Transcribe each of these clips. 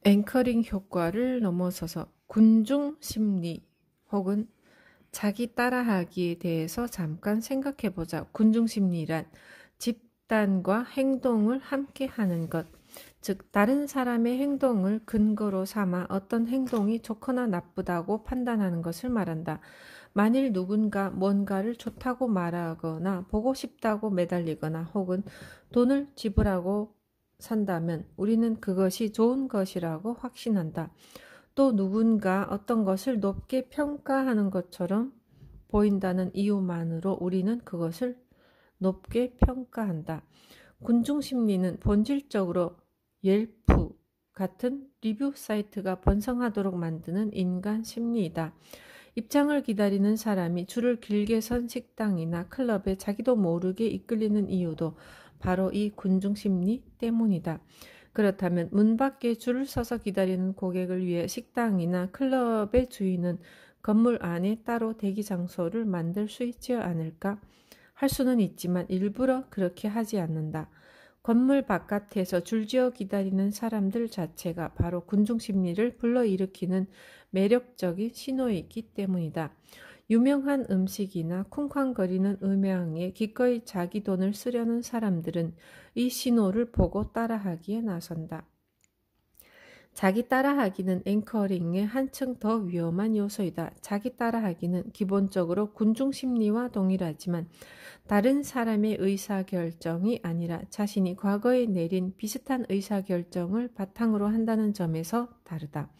앵커링 효과를 넘어서서 군중 심리 혹은 자기 따라하기에 대해서 잠깐 생각해보자. 군중 심리란 집단과 행동을 함께 하는 것, 즉 다른 사람의 행동을 근거로 삼아 어떤 행동이 좋거나 나쁘다고 판단하는 것을 말한다. 만일 누군가 뭔가를 좋다고 말하거나 보고 싶다고 매달리거나 혹은 돈을 지불하고 산다면 우리는 그것이 좋은 것이라고 확신한다. 또 누군가 어떤 것을 높게 평가하는 것처럼 보인다는 이유만으로 우리는 그것을 높게 평가한다. 군중심리는 본질적으로 옐프 같은 리뷰 사이트가 번성하도록 만드는 인간 심리이다. 입장을 기다리는 사람이 줄을 길게 선 식당이나 클럽에 자기도 모르게 이끌리는 이유도 바로 이 군중심리 때문이다. 그렇다면 문 밖에 줄을 서서 기다리는 고객을 위해 식당이나 클럽의 주인은 건물 안에 따로 대기 장소를 만들 수 있지 않을까? 할 수는 있지만 일부러 그렇게 하지 않는다. 건물 바깥에서 줄지어 기다리는 사람들 자체가 바로 군중심리를 불러일으키는 매력적인 신호이기 때문이다. 유명한 음식이나 쿵쾅거리는 음향에 기꺼이 자기 돈을 쓰려는 사람들은 이 신호를 보고 따라하기에 나선다. 자기 따라하기는 앵커링의 한층 더 위험한 요소이다. 자기 따라하기는 기본적으로 군중심리와 동일하지만 다른 사람의 의사결정이 아니라 자신이 과거에 내린 비슷한 의사결정을 바탕으로 한다는 점에서 다르다.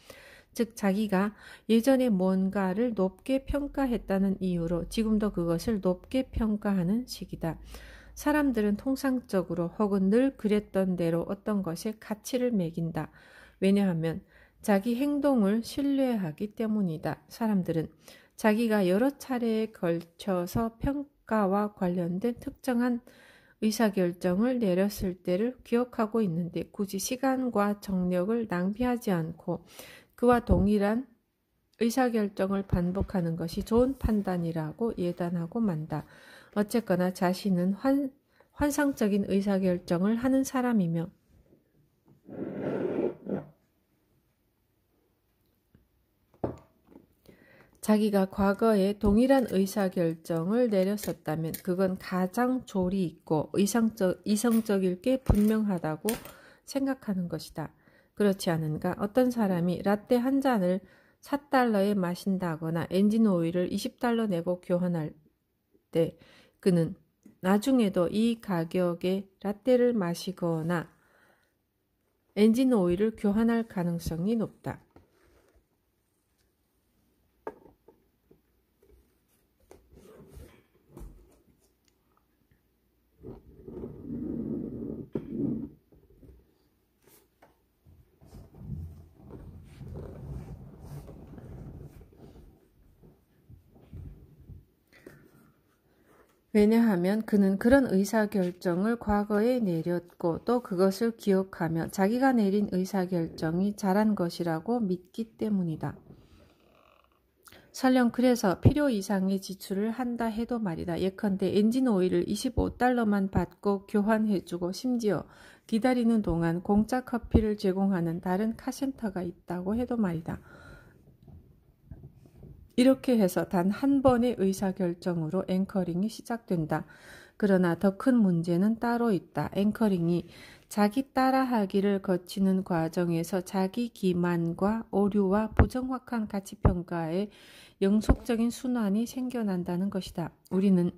즉 자기가 예전에 뭔가를 높게 평가했다는 이유로 지금도 그것을 높게 평가하는 식이다. 사람들은 통상적으로 혹은 늘 그랬던 대로 어떤 것에 가치를 매긴다. 왜냐하면 자기 행동을 신뢰하기 때문이다. 사람들은 자기가 여러 차례에 걸쳐서 평가와 관련된 특정한 의사결정을 내렸을 때를 기억하고 있는데 굳이 시간과 정력을 낭비하지 않고 그와 동일한 의사결정을 반복하는 것이 좋은 판단이라고 예단하고 만다. 어쨌거나 자신은 환상적인 의사결정을 하는 사람이며 자기가 과거에 동일한 의사결정을 내렸었다면 그건 가장 조리 있고 이성적일 게 분명하다고 생각하는 것이다. 그렇지 않은가? 어떤 사람이 라떼 한 잔을 4달러에 마신다거나 엔진 오일을 20달러 내고 교환할 때 그는 나중에도 이 가격에 라떼를 마시거나 엔진 오일을 교환할 가능성이 높다. 왜냐하면 그는 그런 의사결정을 과거에 내렸고 또 그것을 기억하며 자기가 내린 의사결정이 잘한 것이라고 믿기 때문이다. 설령 그래서 필요 이상의 지출을 한다 해도 말이다. 예컨대 엔진 오일을 25달러만 받고 교환해주고 심지어 기다리는 동안 공짜 커피를 제공하는 다른 카센터가 있다고 해도 말이다. 이렇게 해서 단 한 번의 의사결정으로 앵커링이 시작된다. 그러나 더 큰 문제는 따로 있다. 앵커링이 자기 따라하기를 거치는 과정에서 자기 기만과 오류와 부정확한 가치평가의 영속적인 순환이 생겨난다는 것이다. 우리는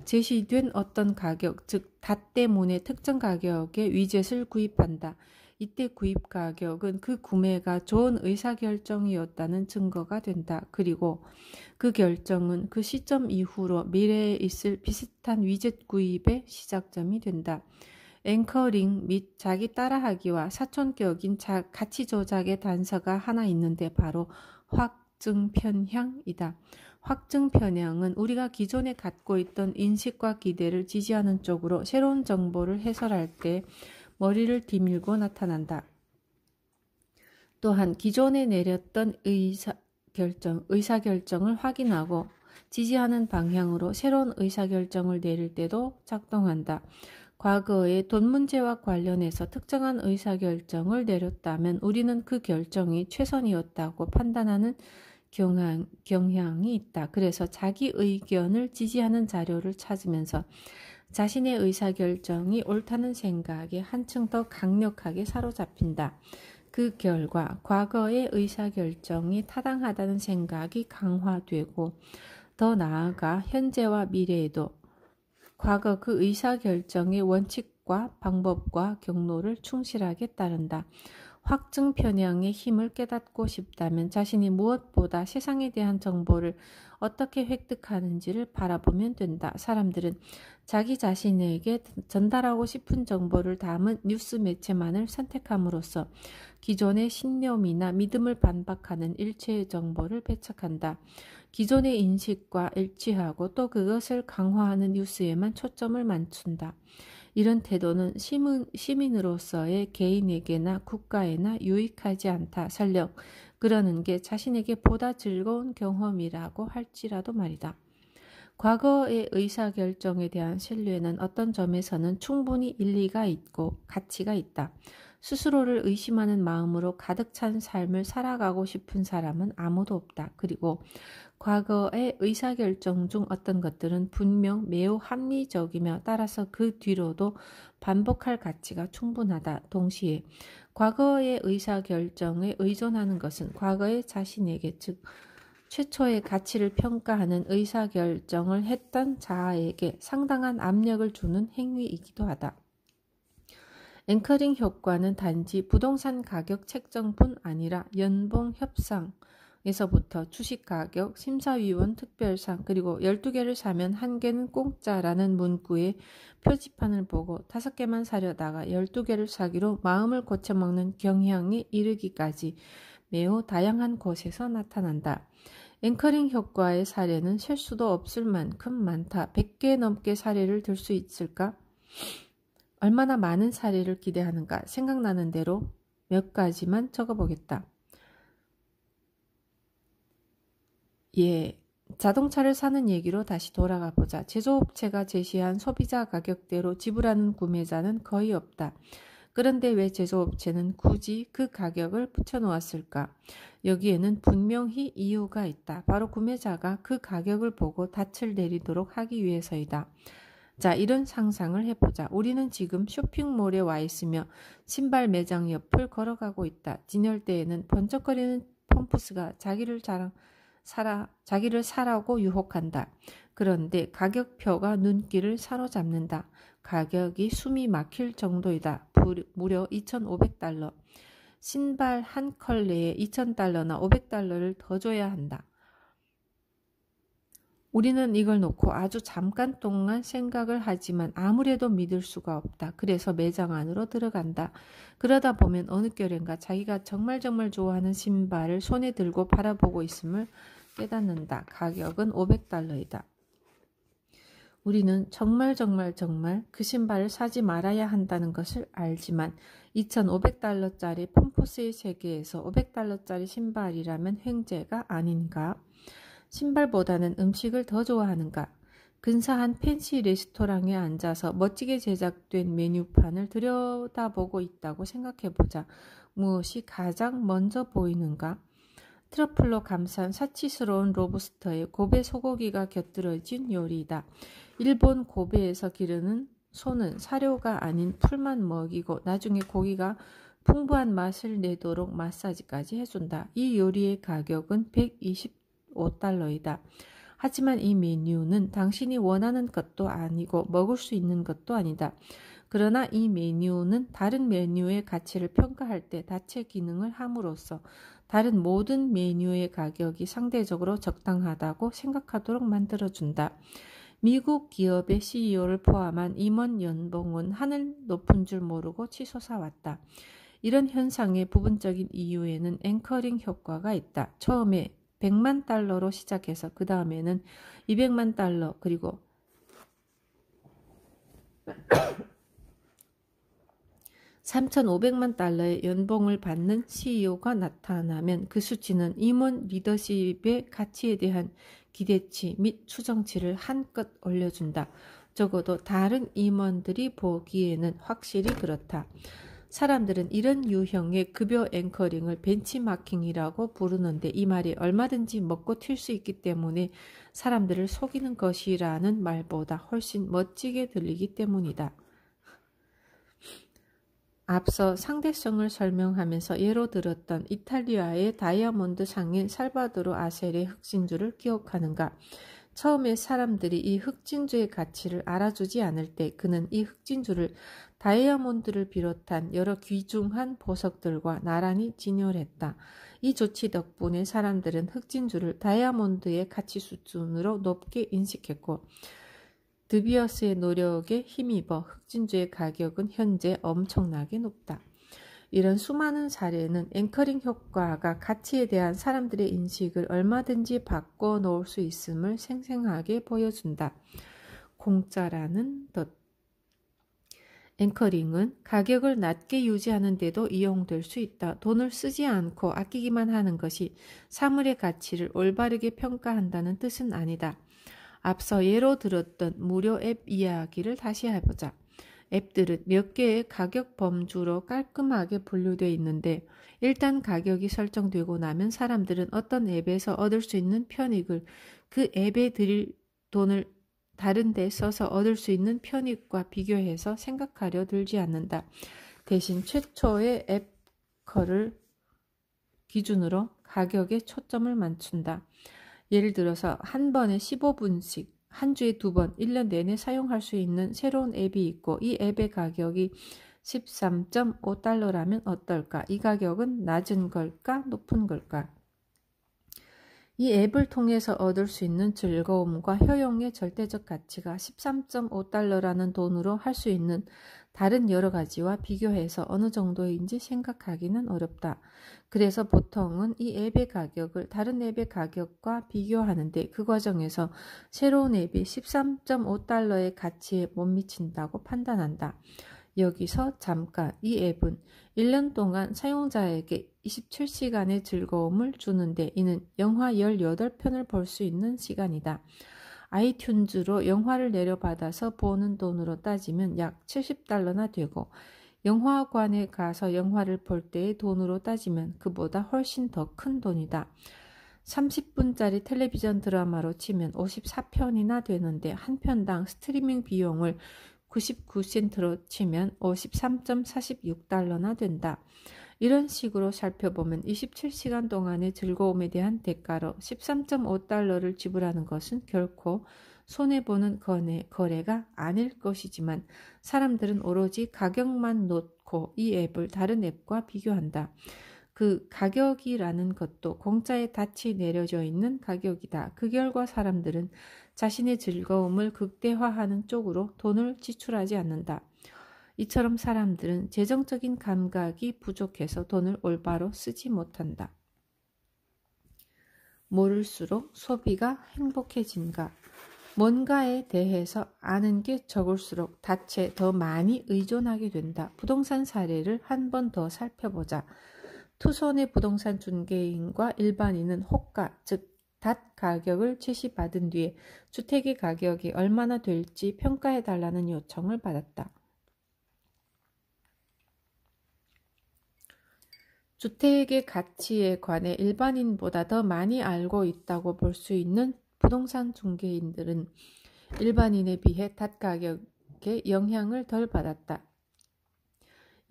제시된 어떤 가격, 즉 닷 때문에 특정 가격의 위젯을 구입한다. 이때 구입 가격은 그 구매가 좋은 의사결정이었다는 증거가 된다. 그리고 그 결정은 그 시점 이후로 미래에 있을 비슷한 위젯 구입의 시작점이 된다. 앵커링 및 자기 따라하기와 사촌격인 가치 조작의 단서가 하나 있는데 바로 확증 편향이다. 확증 편향은 우리가 기존에 갖고 있던 인식과 기대를 지지하는 쪽으로 새로운 정보를 해설할 때 머리를 디밀고 나타난다. 또한 기존에 내렸던 의사결정을 확인하고 지지하는 방향으로 새로운 의사결정을 내릴 때도 작동한다. 과거에 돈 문제와 관련해서 특정한 의사결정을 내렸다면 우리는 그 결정이 최선이었다고 판단하는 경향이 있다. 그래서 자기 의견을 지지하는 자료를 찾으면서 자신의 의사결정이 옳다는 생각에 한층 더 강력하게 사로잡힌다. 그 결과 과거의 의사결정이 타당하다는 생각이 강화되고 더 나아가 현재와 미래에도 과거 그 의사결정의 원칙과 방법과 경로를 충실하게 따른다. 확증 편향의 힘을 깨닫고 싶다면 자신이 무엇보다 세상에 대한 정보를 어떻게 획득하는지를 바라보면 된다. 사람들은 자기 자신에게 전달하고 싶은 정보를 담은 뉴스 매체만을 선택함으로써 기존의 신념이나 믿음을 반박하는 일체의 정보를 배척한다. 기존의 인식과 일치하고 또 그것을 강화하는 뉴스에만 초점을 맞춘다. 이런 태도는 시민으로서의 개인에게나 국가에나 유익하지 않다. 설령 그러는 게 자신에게 보다 즐거운 경험이라고 할지라도 말이다. 과거의 의사결정에 대한 신뢰는 어떤 점에서는 충분히 일리가 있고 가치가 있다. 스스로를 의심하는 마음으로 가득 찬 삶을 살아가고 싶은 사람은 아무도 없다. 그리고 과거의 의사결정 중 어떤 것들은 분명 매우 합리적이며 따라서 그 뒤로도 반복할 가치가 충분하다. 동시에 과거의 의사결정에 의존하는 것은 과거의 자신에게, 즉 최초의 가치를 평가하는 의사결정을 했던 자아에게 상당한 압력을 주는 행위이기도 하다. 앵커링 효과는 단지 부동산 가격 책정뿐 아니라 연봉 협상에서부터 주식가격, 심사위원 특별상, 그리고 12개를 사면 1개는 공짜라는 문구의 표지판을 보고 5개만 사려다가 12개를 사기로 마음을 고쳐먹는 경향에 이르기까지 매우 다양한 곳에서 나타난다. 앵커링 효과의 사례는 셀 수도 없을 만큼 많다. 100개 넘게 사례를 들 수 있을까? 얼마나 많은 사례를 기대하는가? 생각나는 대로 몇 가지만 적어보겠다. 자동차를 사는 얘기로 다시 돌아가 보자. 제조업체가 제시한 소비자 가격대로 지불하는 구매자는 거의 없다. 그런데 왜 제조업체는 굳이 그 가격을 붙여놓았을까? 여기에는 분명히 이유가 있다. 바로 구매자가 그 가격을 보고 닻을 내리도록 하기 위해서이다. 자, 이런 상상을 해보자. 우리는 지금 쇼핑몰에 와 있으며 신발 매장 옆을 걸어가고 있다. 진열대에는 번쩍거리는 펌프스가 자기를 사라고 유혹한다. 그런데 가격표가 눈길을 사로잡는다. 가격이 숨이 막힐 정도이다. 무려 2,500달러. 신발 한 컬레에 2,000달러나 500달러를 더 줘야 한다. 우리는 이걸 놓고 아주 잠깐 동안 생각을 하지만 아무래도 믿을 수가 없다. 그래서 매장 안으로 들어간다. 그러다 보면 어느 결엔가 자기가 정말 좋아하는 신발을 손에 들고 바라보고 있음을 깨닫는다. 가격은 500달러이다. 우리는 정말 그 신발을 사지 말아야 한다는 것을 알지만 2,500달러짜리 펌프스의 세계에서 500달러짜리 신발이라면 횡재가 아닌가? 신발보다는 음식을 더 좋아하는가? 근사한 팬시 레스토랑에 앉아서 멋지게 제작된 메뉴판을 들여다보고 있다고 생각해보자. 무엇이 가장 먼저 보이는가? 트러플로 감싼 사치스러운 로브스터에 고베 소고기가 곁들여진 요리이다. 일본 고베에서 기르는 소는 사료가 아닌 풀만 먹이고 나중에 고기가 풍부한 맛을 내도록 마사지까지 해준다. 이 요리의 가격은 125달러이다. 하지만 이 메뉴는 당신이 원하는 것도 아니고 먹을 수 있는 것도 아니다. 그러나 이 메뉴는 다른 메뉴의 가치를 평가할 때 닻의 기능을 함으로써 다른 모든 메뉴의 가격이 상대적으로 적당하다고 생각하도록 만들어준다. 미국 기업의 CEO를 포함한 임원 연봉은 하늘 높은 줄 모르고 치솟아 왔다. 이런 현상의 부분적인 이유에는 앵커링 효과가 있다. 처음에 100만 달러로 시작해서 그 다음에는 200만 달러 그리고 3,500만 달러의 연봉을 받는 CEO가 나타나면 그 수치는 임원 리더십의 가치에 대한 기대치 및 추정치를 한껏 올려준다. 적어도 다른 임원들이 보기에는 확실히 그렇다. 사람들은 이런 유형의 급여 앵커링을 벤치마킹이라고 부르는데 이 말이 얼마든지 먹고 튈 수 있기 때문에 사람들을 속이는 것이라는 말보다 훨씬 멋지게 들리기 때문이다. 앞서 상대성을 설명하면서 예로 들었던 이탈리아의 다이아몬드 상인 살바도르 아셀의 흑진주를 기억하는가? 처음에 사람들이 이 흑진주의 가치를 알아주지 않을 때 그는 이 흑진주를 다이아몬드를 비롯한 여러 귀중한 보석들과 나란히 진열했다. 이 조치 덕분에 사람들은 흑진주를 다이아몬드의 가치 수준으로 높게 인식했고 드비어스의 노력에 힘입어 흑진주의 가격은 현재 엄청나게 높다. 이런 수많은 사례는 앵커링 효과가 가치에 대한 사람들의 인식을 얼마든지 바꿔놓을 수 있음을 생생하게 보여준다. 공짜라는 덫. 앵커링은 가격을 낮게 유지하는 데도 이용될 수 있다. 돈을 쓰지 않고 아끼기만 하는 것이 사물의 가치를 올바르게 평가한다는 뜻은 아니다. 앞서 예로 들었던 무료 앱 이야기를 다시 해보자. 앱들은 몇 개의 가격 범주로 깔끔하게 분류되어 있는데 일단 가격이 설정되고 나면 사람들은 어떤 앱에서 얻을 수 있는 편익을 그 앱에 들일 돈을 다른 데 써서 얻을 수 있는 편익과 비교해서 생각하려 들지 않는다. 대신 최초의 앱커를 기준으로 가격에 초점을 맞춘다. 예를 들어서 한 번에 15분씩 한 주에 2번 1년 내내 사용할 수 있는 새로운 앱이 있고 이 앱의 가격이 13.5달러라면 어떨까? 이 가격은 낮은 걸까? 높은 걸까? 이 앱을 통해서 얻을 수 있는 즐거움과 효용의 절대적 가치가 13.5달러라는 돈으로 할 수 있는 다른 여러 가지와 비교해서 어느 정도인지 생각하기는 어렵다. 그래서 보통은 이 앱의 가격을 다른 앱의 가격과 비교하는데 그 과정에서 새로운 앱이 13.5달러의 가치에 못 미친다고 판단한다. 여기서 잠깐 이 앱은 1년 동안 사용자에게 27시간의 즐거움을 주는데 이는 영화 18편을 볼 수 있는 시간이다. 아이튠즈로 영화를 내려받아서 보는 돈으로 따지면 약 70달러나 되고 영화관에 가서 영화를 볼 때의 돈으로 따지면 그보다 훨씬 더 큰 돈이다. 30분짜리 텔레비전 드라마로 치면 54편이나 되는데 한 편당 스트리밍 비용을 99센트로 치면 53.46달러나 된다. 이런 식으로 살펴보면 27시간 동안의 즐거움에 대한 대가로 13.5달러를 지불하는 것은 결코 손해보는 거래가 아닐 것이지만 사람들은 오로지 가격만 놓고 이 앱을 다른 앱과 비교한다. 그 가격이라는 것도 공짜에 닻이 내려져 있는 가격이다. 그 결과 사람들은 자신의 즐거움을 극대화하는 쪽으로 돈을 지출하지 않는다. 이처럼 사람들은 재정적인 감각이 부족해서 돈을 올바로 쓰지 못한다. 모를수록 소비가 행복해진가? 뭔가에 대해서 아는 게 적을수록 닻에 더 많이 의존하게 된다. 부동산 사례를 한 번 더 살펴보자. 투손의 부동산 중개인과 일반인은 호가, 즉 닷 가격을 제시받은 뒤에 주택의 가격이 얼마나 될지 평가해달라는 요청을 받았다. 주택의 가치에 관해 일반인보다 더 많이 알고 있다고 볼 수 있는 부동산 중개인들은 일반인에 비해 닷 가격에 영향을 덜 받았다.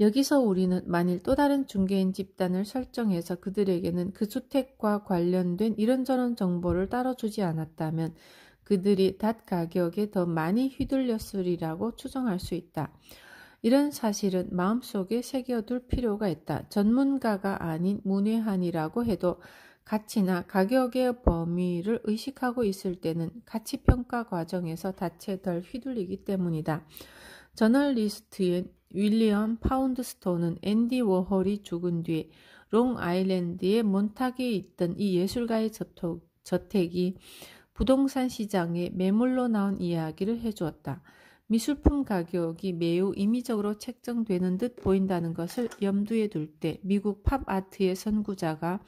여기서 우리는 만일 또 다른 중개인 집단을 설정해서 그들에게는 그 주택과 관련된 이런저런 정보를 따로 주지 않았다면 그들이 닷 가격에 더 많이 휘둘렸으리라고 추정할 수 있다. 이런 사실은 마음속에 새겨둘 필요가 있다. 전문가가 아닌 문외한이라고 해도 가치나 가격의 범위를 의식하고 있을 때는 가치평가 과정에서 닻에 덜 휘둘리기 때문이다. 저널리스트인 윌리엄 파운드스톤은 앤디 워홀이 죽은 뒤에 롱아일랜드의 몬타기에 있던 이 예술가의 저택이 부동산 시장에 매물로 나온 이야기를 해주었다. 미술품 가격이 매우 임의적으로 책정되는 듯 보인다는 것을 염두에 둘 때 미국 팝아트의 선구자가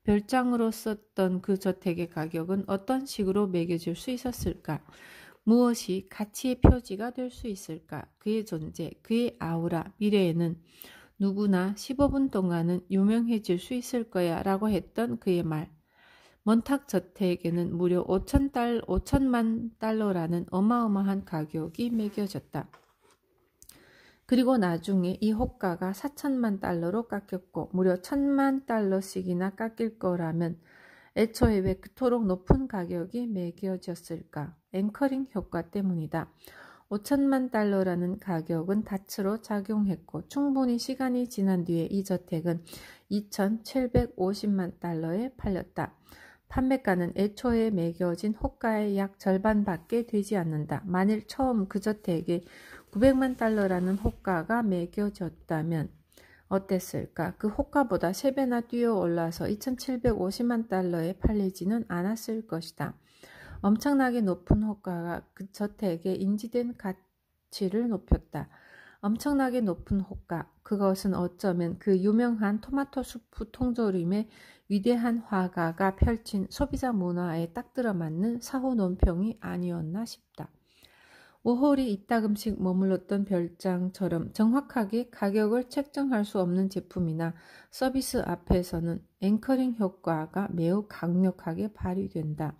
별장으로 썼던 그 저택의 가격은 어떤 식으로 매겨질 수 있었을까? 무엇이 가치의 표지가 될 수 있을까? 그의 존재, 그의 아우라, 미래에는 누구나 15분 동안은 유명해질 수 있을 거야 라고 했던 그의 말. 먼탁 저택에는 무려 5천만 달러라는 어마어마한 가격이 매겨졌다. 그리고 나중에 이 호가가 4천만 달러로 깎였고 무려 1,000만 달러씩이나 깎일 거라면 애초에 왜 그토록 높은 가격이 매겨졌을까? 앵커링 효과 때문이다. 5천만 달러라는 가격은 닻으로 작용했고 충분히 시간이 지난 뒤에 이 저택은 2,750만 달러에 팔렸다. 판매가는 애초에 매겨진 호가의 약 절반밖에 되지 않는다. 만일 처음 그 저택에 900만 달러라는 호가가 매겨졌다면 어땠을까? 그 호가보다 3배나 뛰어올라서 2,750만 달러에 팔리지는 않았을 것이다. 엄청나게 높은 호가가 그 저택의 인지된 가치를 높였다. 엄청나게 높은 호가, 그것은 어쩌면 그 유명한 토마토 수프 통조림의 위대한 화가가 펼친 소비자 문화에 딱 들어맞는 사후 논평이 아니었나 싶다. 워홀이 이따금씩 머물렀던 별장처럼 정확하게 가격을 책정할 수 없는 제품이나 서비스 앞에서는 앵커링 효과가 매우 강력하게 발휘된다.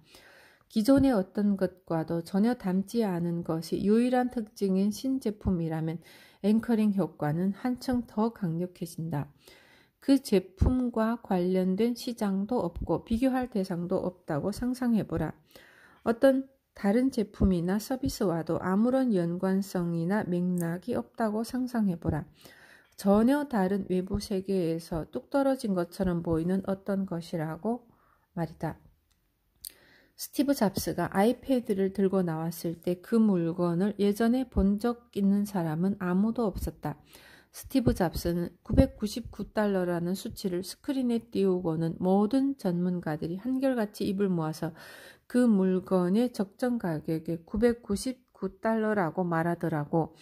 기존의 어떤 것과도 전혀 닮지 않은 것이 유일한 특징인 신제품이라면 앵커링 효과는 한층 더 강력해진다. 그 제품과 관련된 시장도 없고 비교할 대상도 없다고 상상해보라. 어떤 다른 제품이나 서비스와도 아무런 연관성이나 맥락이 없다고 상상해보라. 전혀 다른 외부 세계에서 뚝 떨어진 것처럼 보이는 어떤 것이라고 말이다. 스티브 잡스가 아이패드를 들고 나왔을 때 그 물건을 예전에 본 적 있는 사람은 아무도 없었다. 스티브 잡스는 999달러라는 수치를 스크린에 띄우고는 모든 전문가들이 한결같이 입을 모아서 그 물건의 적정 가격에 999달러라고 말하더라고.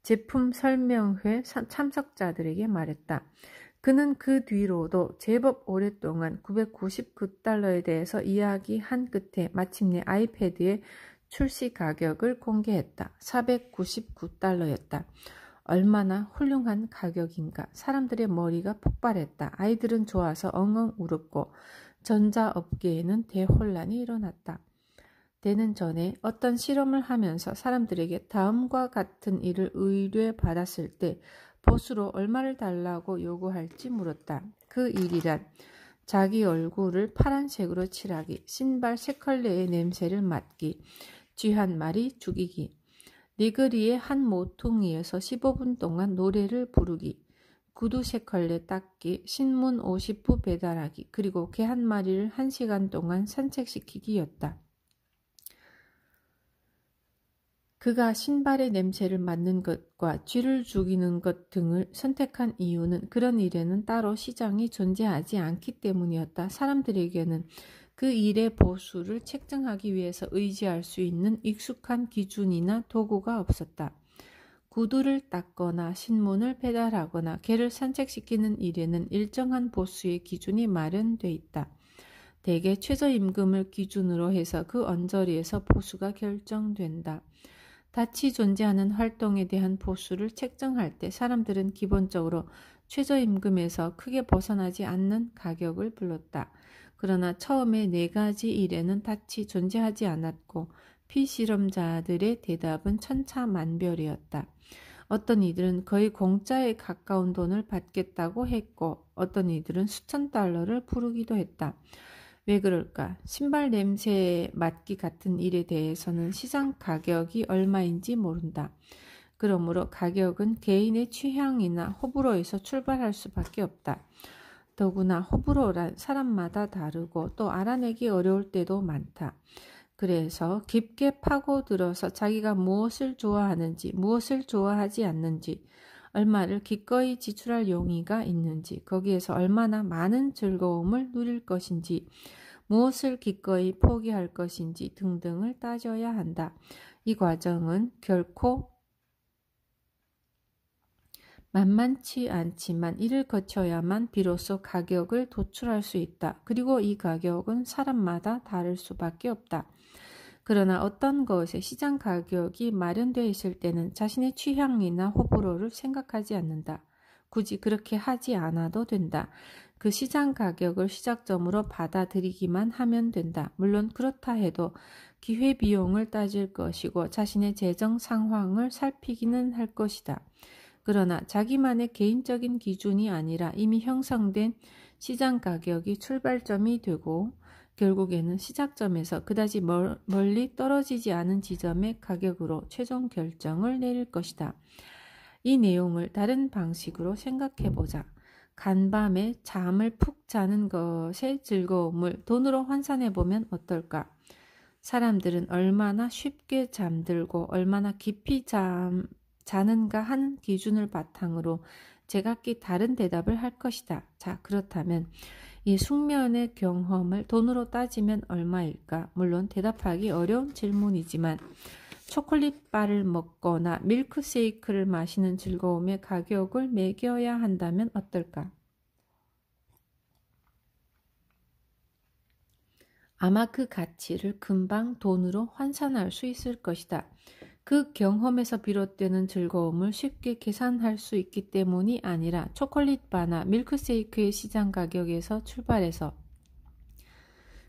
제품 설명회 참석자들에게 말했다. 그는 그 뒤로도 제법 오랫동안 999달러에 대해서 이야기한 끝에 마침내 아이패드의 출시 가격을 공개했다. 499달러였다. 얼마나 훌륭한 가격인가. 사람들의 머리가 폭발했다. 아이들은 좋아서 엉엉 울었고 전자업계에는 대혼란이 일어났다. 되는 전에 어떤 실험을 하면서 사람들에게 다음과 같은 일을 의뢰받았을 때 보수로 얼마를 달라고 요구할지 물었다. 그 일이란 자기 얼굴을 파란색으로 칠하기, 신발 3컬레의 냄새를 맡기, 쥐한 마리 죽이기, 네거리의 한 모퉁이에서 15분 동안 노래를 부르기, 구두 3컬레 닦기, 신문 50부 배달하기, 그리고 개 한 마리를 1시간 동안 산책시키기였다. 그가 신발의 냄새를 맡는 것과 쥐를 죽이는 것 등을 선택한 이유는 그런 일에는 따로 시장이 존재하지 않기 때문이었다. 사람들에게는 그 일의 보수를 책정하기 위해서 의지할 수 있는 익숙한 기준이나 도구가 없었다. 구두를 닦거나 신문을 배달하거나 개를 산책시키는 일에는 일정한 보수의 기준이 마련돼 있다. 대개 최저임금을 기준으로 해서 그 언저리에서 보수가 결정된다. 닻이 존재하는 활동에 대한 보수를 책정할 때 사람들은 기본적으로 최저임금에서 크게 벗어나지 않는 가격을 불렀다. 그러나 처음에 4가지 일에는 닻이 존재하지 않았고 피실험자들의 대답은 천차만별이었다. 어떤 이들은 거의 공짜에 가까운 돈을 받겠다고 했고 어떤 이들은 수천 달러를 부르기도 했다. 왜 그럴까? 신발 냄새 맡기 같은 일에 대해서는 시장 가격이 얼마인지 모른다. 그러므로 가격은 개인의 취향이나 호불호에서 출발할 수밖에 없다. 더구나 호불호란 사람마다 다르고 또 알아내기 어려울 때도 많다. 그래서 깊게 파고들어서 자기가 무엇을 좋아하는지, 무엇을 좋아하지 않는지, 얼마를 기꺼이 지출할 용의가 있는지, 거기에서 얼마나 많은 즐거움을 누릴 것인지, 무엇을 기꺼이 포기할 것인지 등등을 따져야 한다. 이 과정은 결코 만만치 않지만 이를 거쳐야만 비로소 가격을 도출할 수 있다. 그리고 이 가격은 사람마다 다를 수밖에 없다. 그러나 어떤 것의 시장 가격이 마련되어 있을 때는 자신의 취향이나 호불호를 생각하지 않는다. 굳이 그렇게 하지 않아도 된다. 그 시장 가격을 시작점으로 받아들이기만 하면 된다. 물론 그렇다 해도 기회비용을 따질 것이고 자신의 재정 상황을 살피기는 할 것이다. 그러나 자기만의 개인적인 기준이 아니라 이미 형성된 시장 가격이 출발점이 되고 결국에는 시작점에서 그다지 멀리 떨어지지 않은 지점의 가격으로 최종 결정을 내릴 것이다. 이 내용을 다른 방식으로 생각해보자. 간밤에 잠을 푹 자는 것의 즐거움을 돈으로 환산해보면 어떨까? 사람들은 얼마나 쉽게 잠들고 얼마나 깊이 자는가 하는 기준을 바탕으로 제각기 다른 대답을 할 것이다. 자, 그렇다면 이 숙면의 경험을 돈으로 따지면 얼마일까? 물론 대답하기 어려운 질문이지만 초콜릿바를 먹거나 밀크쉐이크를 마시는 즐거움의 가격을 매겨야 한다면 어떨까? 아마 그 가치를 금방 돈으로 환산할 수 있을 것이다. 그 경험에서 비롯되는 즐거움을 쉽게 계산할 수 있기 때문이 아니라 초콜릿바나 밀크쉐이크의 시장 가격에서 출발해서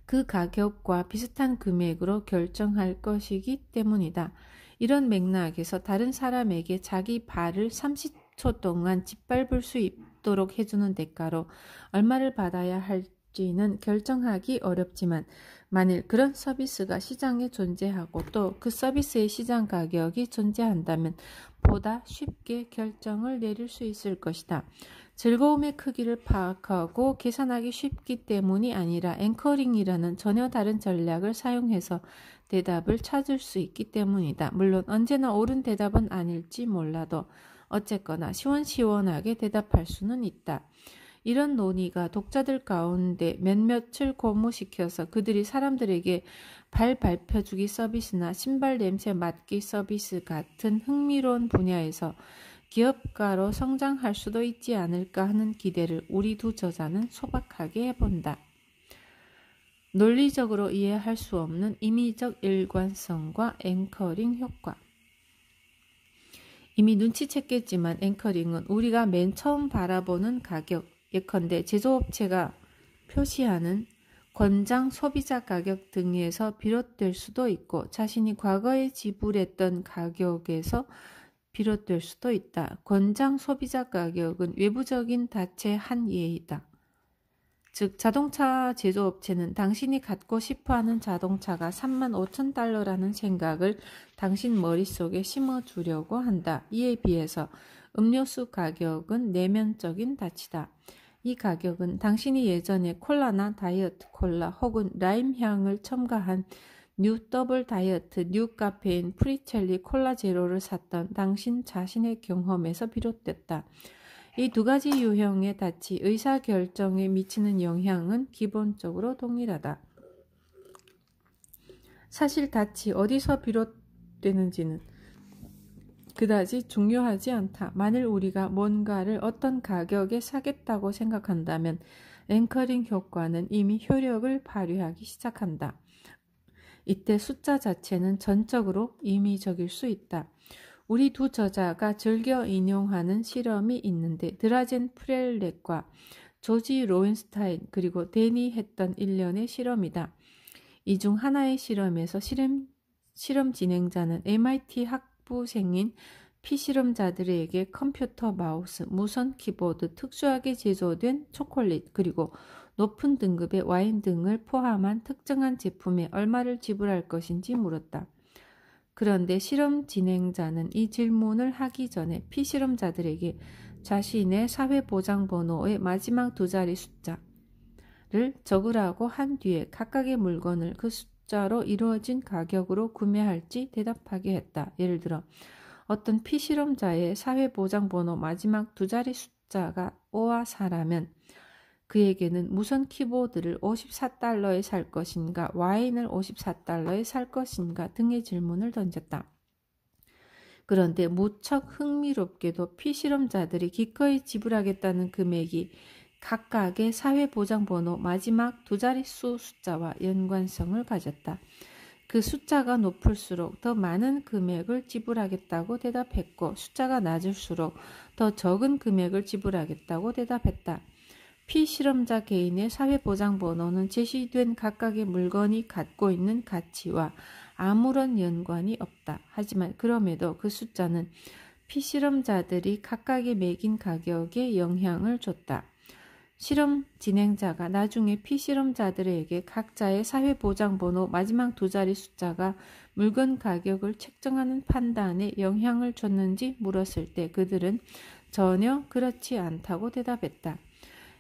그 가격과 비슷한 금액으로 결정할 것이기 때문이다. 이런 맥락에서 다른 사람에게 자기 발을 30초 동안 짓밟을 수 있도록 해주는 대가로 얼마를 받아야 할지는 결정하기 어렵지만 만일 그런 서비스가 시장에 존재하고 또 그 서비스의 시장 가격이 존재한다면 보다 쉽게 결정을 내릴 수 있을 것이다. 즐거움의 크기를 파악하고 계산하기 쉽기 때문이 아니라 앵커링이라는 전혀 다른 전략을 사용해서 대답을 찾을 수 있기 때문이다. 물론 언제나 옳은 대답은 아닐지 몰라도 어쨌거나 시원시원하게 대답할 수는 있다. 이런 논의가 독자들 가운데 몇몇을 고무시켜서 그들이 사람들에게 발 밟혀주기 서비스나 신발 냄새 맡기 서비스 같은 흥미로운 분야에서 기업가로 성장할 수도 있지 않을까 하는 기대를 우리 두 저자는 소박하게 해본다. 논리적으로 이해할 수 없는 임의적 일관성과 앵커링 효과. 이미 눈치챘겠지만 앵커링은 우리가 맨 처음 바라보는 가격, 예컨대 제조업체가 표시하는 권장 소비자 가격 등에서 비롯될 수도 있고 자신이 과거에 지불했던 가격에서 비롯될 수도 있다. 권장 소비자 가격은 외부적인 닻의 한 예이다. 즉 자동차 제조업체는 당신이 갖고 싶어하는 자동차가 35,000달러라는 생각을 당신 머릿속에 심어주려고 한다. 이에 비해서 음료수 가격은 내면적인 닻이다. 이 가격은 당신이 예전에 콜라나 다이어트 콜라 혹은 라임 향을 첨가한 뉴 더블 다이어트, 뉴 카페인, 프리첼리, 콜라 제로를 샀던 당신 자신의 경험에서 비롯됐다. 이 두 가지 유형의 닻이 의사결정에 미치는 영향은 기본적으로 동일하다. 사실 닻이 어디서 비롯되는지는 그다지 중요하지 않다. 만일 우리가 뭔가를 어떤 가격에 사겠다고 생각한다면 앵커링 효과는 이미 효력을 발휘하기 시작한다. 이때 숫자 자체는 전적으로 임의적일 수 있다. 우리 두 저자가 즐겨 인용하는 실험이 있는데 드라젠 프렐렛과 조지 로엔스타인 그리고 데니 했던 일련의 실험이다. 이 중 하나의 실험에서 실험 진행자는 MIT 학부생인 피실험자들에게 컴퓨터 마우스, 무선 키보드, 특수하게 제조된 초콜릿 그리고 높은 등급의 와인 등을 포함한 특정한 제품에 얼마를 지불할 것인지 물었다. 그런데 실험 진행자는 이 질문을 하기 전에 피실험자들에게 자신의 사회보장번호의 마지막 두 자리 숫자를 적으라고 한 뒤에 각각의 물건을 그 숫자로 이루어진 가격으로 구매할지 대답하게 했다. 예를 들어 어떤 피실험자의 사회보장번호 마지막 두 자리 숫자가 5와 4라면 그에게는 무선 키보드를 54달러에 살 것인가 와인을 54달러에 살 것인가 등의 질문을 던졌다. 그런데 무척 흥미롭게도 피실험자들이 기꺼이 지불하겠다는 금액이 각각의 사회보장번호 마지막 두 자릿수 숫자와 연관성을 가졌다. 그 숫자가 높을수록 더 많은 금액을 지불하겠다고 대답했고 숫자가 낮을수록 더 적은 금액을 지불하겠다고 대답했다. 피실험자 개인의 사회보장번호는 제시된 각각의 물건이 갖고 있는 가치와 아무런 연관이 없다. 하지만 그럼에도 그 숫자는 피실험자들이 각각의 매긴 가격에 영향을 줬다. 실험 진행자가 나중에 피실험자들에게 각자의 사회보장번호 마지막 두 자리 숫자가 물건 가격을 책정하는 판단에 영향을 줬는지 물었을 때 그들은 전혀 그렇지 않다고 대답했다.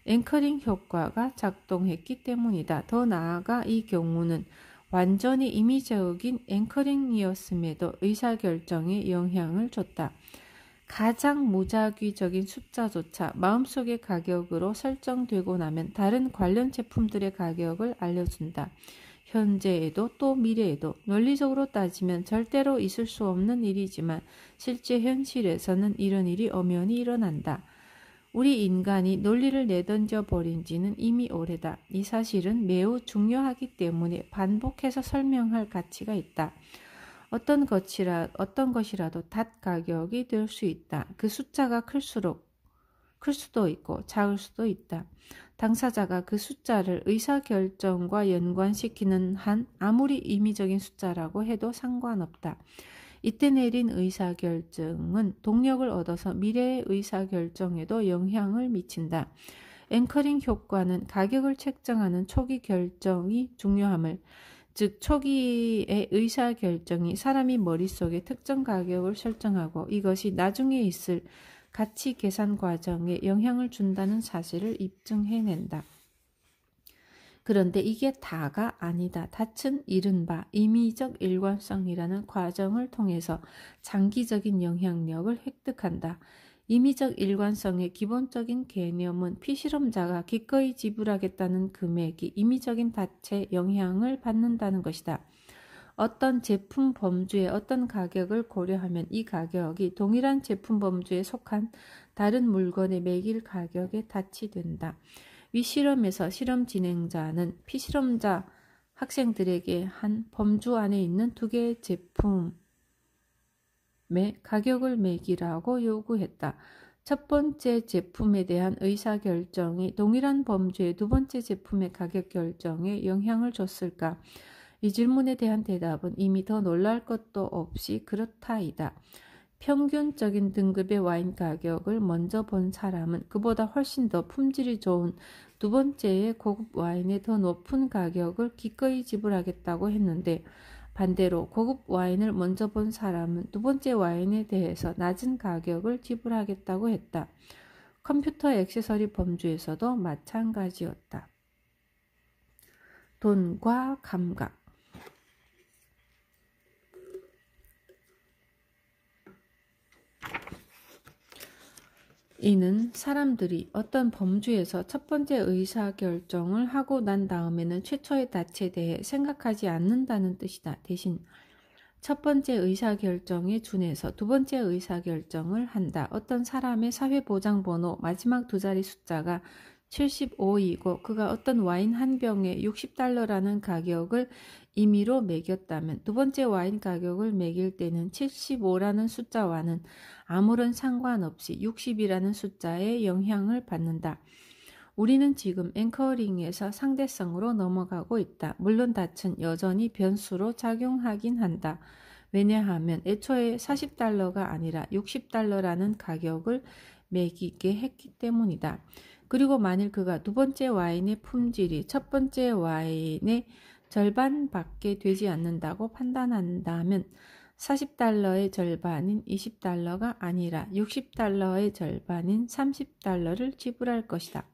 앵커링 효과가 작동했기 때문이다. 더 나아가 이 경우는 완전히 임의적인 앵커링이었음에도 의사결정에 영향을 줬다. 가장 무작위적인 숫자조차 마음속의 가격으로 설정되고 나면 다른 관련 제품들의 가격을 알려준다. 현재에도 또 미래에도 논리적으로 따지면 절대로 있을 수 없는 일이지만 실제 현실에서는 이런 일이 엄연히 일어난다. 우리 인간이 논리를 내던져 버린 지는 이미 오래다. 이 사실은 매우 중요하기 때문에 반복해서 설명할 가치가 있다. 어떤 것이라도 닷 가격이 될 수 있다. 그 숫자가 클 수도 있고 작을 수도 있다. 당사자가 그 숫자를 의사결정과 연관시키는 한 아무리 임의적인 숫자라고 해도 상관없다. 이때 내린 의사결정은 동력을 얻어서 미래의 의사결정에도 영향을 미친다. 앵커링 효과는 가격을 책정하는 초기 결정이 중요함을, 즉 초기의 의사결정이 사람이 머릿속에 특정 가격을 설정하고 이것이 나중에 있을 가치 계산 과정에 영향을 준다는 사실을 입증해낸다. 그런데 이게 다가 아니다. 닷은 이른바 임의적 일관성이라는 과정을 통해서 장기적인 영향력을 획득한다. 임의적 일관성의 기본적인 개념은 피실험자가 기꺼이 지불하겠다는 금액이 임의적인 닷에 영향을 받는다는 것이다. 어떤 제품 범주의 어떤 가격을 고려하면 이 가격이 동일한 제품 범주에 속한 다른 물건의 매길 가격에 닷이 된다. 위 실험에서 실험 진행자는 피실험자 학생들에게 한 범주 안에 있는 두 개의 제품의 가격을 매기라고 요구했다. 첫 번째 제품에 대한 의사결정이 동일한 범주의 두 번째 제품의 가격 결정에 영향을 줬을까? 이 질문에 대한 대답은 이미 더 놀랄 것도 없이 그렇다이다. 평균적인 등급의 와인 가격을 먼저 본 사람은 그보다 훨씬 더 품질이 좋은 두 번째의 고급 와인의 더 높은 가격을 기꺼이 지불하겠다고 했는데 반대로 고급 와인을 먼저 본 사람은 두 번째 와인에 대해서 낮은 가격을 지불하겠다고 했다. 컴퓨터 액세서리 범주에서도 마찬가지였다. 돈과 감각. 이는 사람들이 어떤 범주에서 첫 번째 의사결정을 하고 난 다음에는 최초의 닻에 대해 생각하지 않는다는 뜻이다. 대신 첫 번째 의사결정에 준해서 두 번째 의사결정을 한다. 어떤 사람의 사회보장번호 마지막 두 자리 숫자가 75이고 그가 어떤 와인 한 병에 $60라는 가격을 임의로 매겼다면 두 번째 와인 가격을 매길 때는 75라는 숫자와는 아무런 상관없이 60이라는 숫자에 영향을 받는다. 우리는 지금 앵커링에서 상대성으로 넘어가고 있다. 물론 닻은 여전히 변수로 작용하긴 한다. 왜냐하면 애초에 $40가 아니라 $60라는 가격을 매기게 했기 때문이다. 그리고 만일 그가 두 번째 와인의 품질이 첫 번째 와인의 절반밖에 되지 않는다고 판단한다면 $40의 절반인 $20가 아니라 $60의 절반인 $30를 지불할 것이다.